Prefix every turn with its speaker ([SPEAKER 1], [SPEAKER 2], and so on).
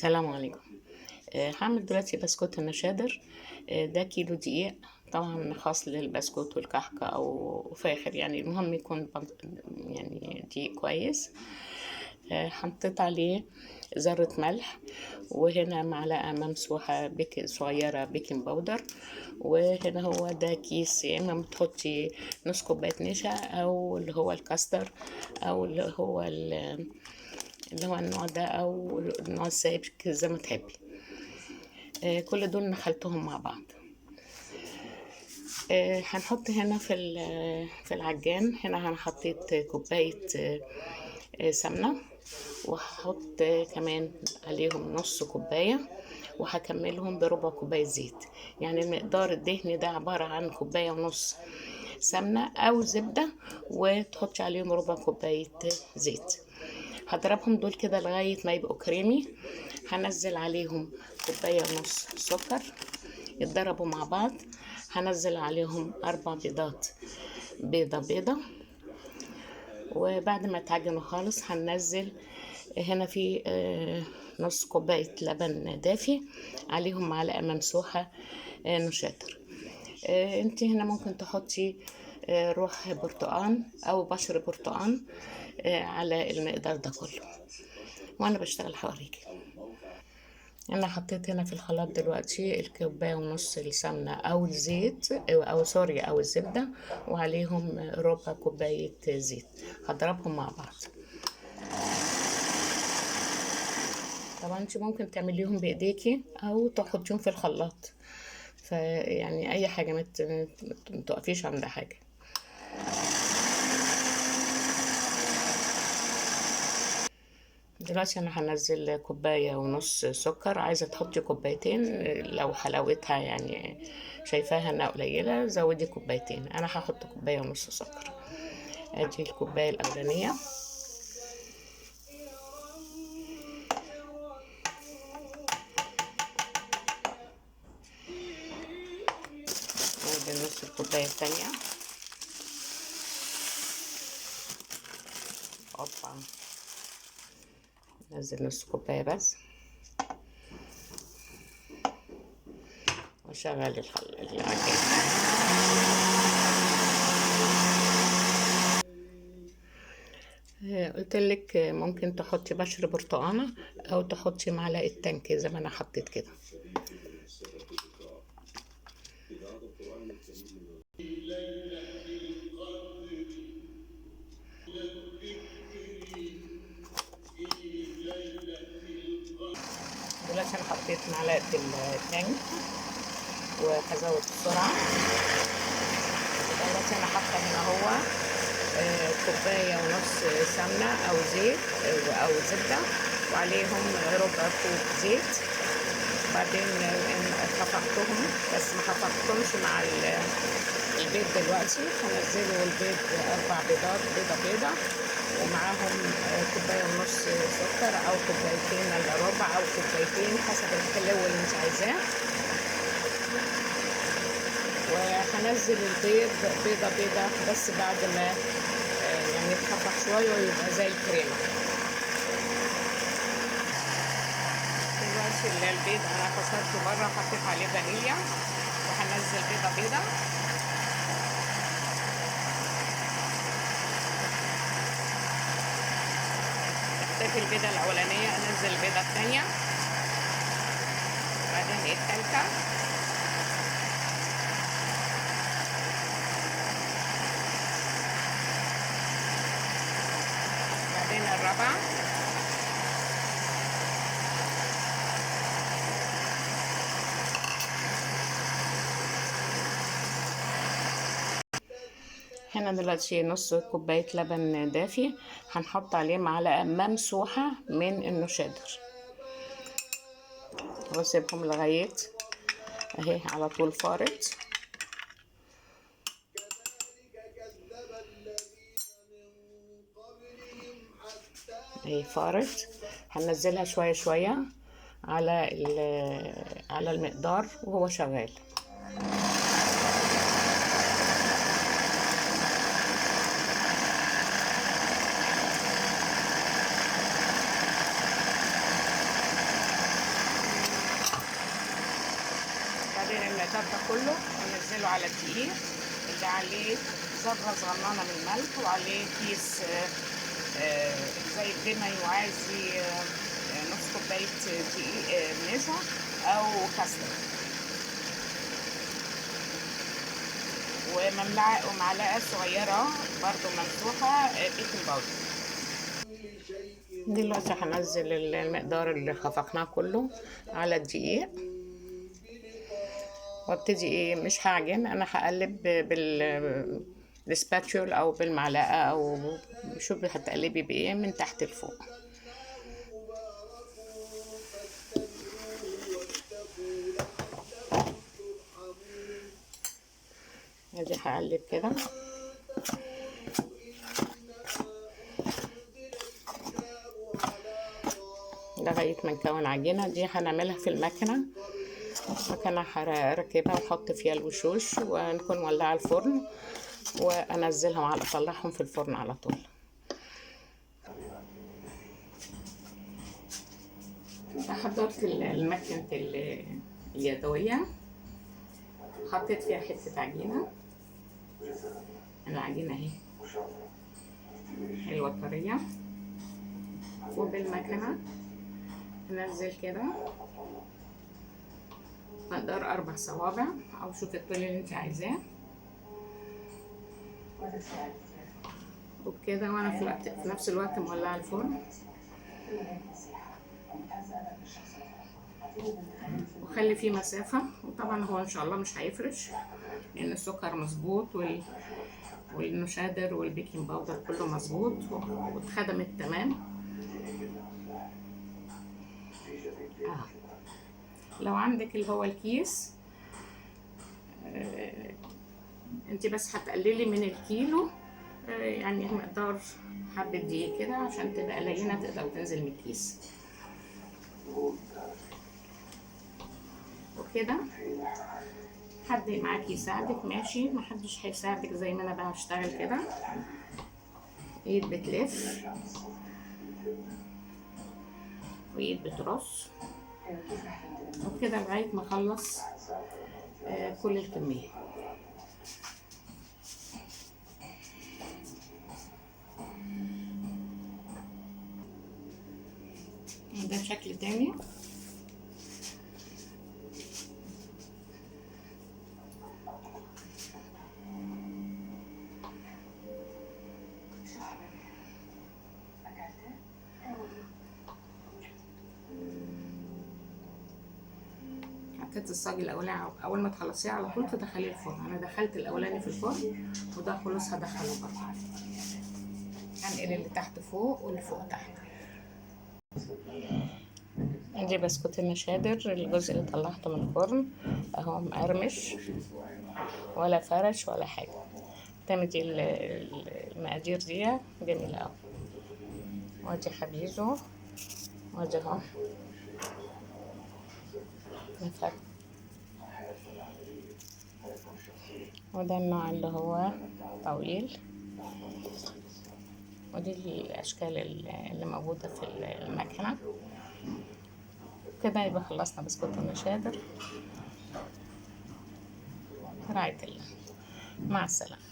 [SPEAKER 1] السلام عليكم. هعمل دلوقتي بسكوت النشادر. ده كيلو دقيق، طبعا خاص للبسكوت والكحك او فاخر، يعني المهم يكون يعني دقيق كويس. حطيت عليه ذرة ملح، وهنا معلقة ممسوحة صغيرة بيكنج باودر، وهنا هو ده كيس، يا اما بتحطي نص كوباية نشا او اللي هو الكاستر او اللي هو النوع ده او النوع السايب زي ما تحبي. كل دول نخلطهم مع بعض. هنحط هنا في العجان. هنا انا حطيت كوباية سمنة، وهحط كمان عليهم نص كوباية، وهكملهم بربع كوباية زيت. يعني المقدار الدهني ده عبارة عن كوباية ونص سمنة أو زبدة، وتحطي عليهم ربع كوباية زيت. هضربهم دول كده لغاية ما يبقوا كريمي. هنزل عليهم كوباية ونص سكر يتضربوا مع بعض. هنزل عليهم 4 بيضات، بيضة بيضة. وبعد ما تعجنوا خالص هننزل هنا في نص كوباية لبن دافي، عليهم معلقة ممسوحة نشاتر. انت هنا ممكن تحطي روح برتقان او بشر برتقان على المقدار ده كله، وانا بشتغل حواليكي. انا حطيت هنا في الخلاط دلوقتي الكوبايه ونص السمنه او الزيت او سوري او الزبده، وعليهم ربع كوبايه زيت. هضربهم مع بعض. طبعا انت ممكن تعمليهم بايديكي او تحطيهم في الخلاط، فيعني اي حاجه ما تقفيش عند حاجه. دلوقتي انا هنزل كوبايه ونص سكر. عايزه تحطي كوبايتين لو حلاوتها يعني شايفاها انها قليله، زودي كوبايتين. انا هحط كوبايه ونص سكر. ادي الكوبايه الاولانيه، ودي نص الكوبايه الثانيه. قطعه نزل نص كوبايه بس، وشغل العجين. قلت لك ممكن تحطي بشر برتقانه او تحطي معلقه تانك زي ما انا حطيت كده. دلوقتي انا حطيت معلقه التانك وهزود السرعه. دلوقتي انا حاطه هنا هو كوبايه ونص سمنه او زيت او زبده، وعليهم ربع كوب زيت. بعدين خفقتهم، بس ما خفقتهمش مع البيض. دلوقتي هنزله البيض 4 بيضات، بيضه بيضه، ومعاهم كوبايه ونص سكر او كوبايتين الا ربع او كوبايتين حسب الحلو اللي انت عايزاه. وهنزل البيض بيضه بيضه بس بعد ما يعني يتخفق شويه ويبقى زي الكريمه. دلوقتي البيض انا كسرته بره، حطيت عليه فانيليا، وهنزل بيضه بيضه. اختفي البيضه الاولانيه، انزل البيضه الثانيه، بعدين الثالثه، بعدين الرابعه، هنا دلوقتي نص كوباية لبن دافي، هنحط عليه معلقة ممسوحة من النشادر، واسيبهم لغاية اهي على طول فارت. اهي فارت. هننزلها شوية شوية على المقدار وهو شغال. المقدار ده كله وننزله على الدقيق اللي عليه ذرة صغننة من الملح، وعليه كيس زي الجبنة يوازي نص كوباية دقيق نشا أو كاستر، ومعلقة صغيرة برضو ممسوحة بيكنج باودر. دلوقتي هنزل المقدار اللي خفقناه كله على الدقيق، وابتدي مش هعجن، انا هقلب بالسباتشول او بالمعلقه، او شوفي هتقلبي بايه من تحت لفوق. ادي هقلب كده لغايه ما نكون عجينه. دي هنعملها في المكنه هركبها واحط فيها الوشوش، ونكون ولعه الفرن وانزلهم اطلعهم في الفرن على طول. حضرت المكنه اليدويه، حطيت فيها حته عجينه. العجينه اهي حلوه طريه، وبالمكنه انزل كده مقدار 4 صوابع او شوفي الطول اللي انت عايزاه، وبكده وانا في نفس الوقت مولعه الفرن، وخلي فيه مسافه. وطبعا هو ان شاء الله مش هيفرش لان السكر مظبوط والنشادر والبيكنج باودر كله مظبوط واتخدمت تمام. لو عندك اللي هو الكيس، انت بس هتقللي من الكيلو يعني مقدار حبة دقيق كده عشان تبقى لينة تقدر تنزل من الكيس. وكده حد معاكي يساعدك ماشي، محدش هيساعدك زي ما انا بقى هشتغل كده. ايد بتلف وايد بترص، وكده لغاية ما اخلص كل الكمية. ده شكل تاني. حطيت الصاج الاولاني، اول ما تخلصيه على طول تدخليه الفرن. انا دخلت الاولاني في الفرن وده خلاص هدخله بره. هنقل اللي تحت فوق واللي فوق تحت. دي بسكوت النشادر، الجزء اللي طلعته من الفرن اهو مقرمش ولا فرش ولا حاجه. تعملي المقادير دي جميله قوي. وادي خبيزه، وادي اهو نفك. وده النوع اللي هو طويل، ودي الاشكال اللي موجوده في المكنه. كده يبقى خلصنا بسكوت النشادر. رعاية الله، مع السلامه.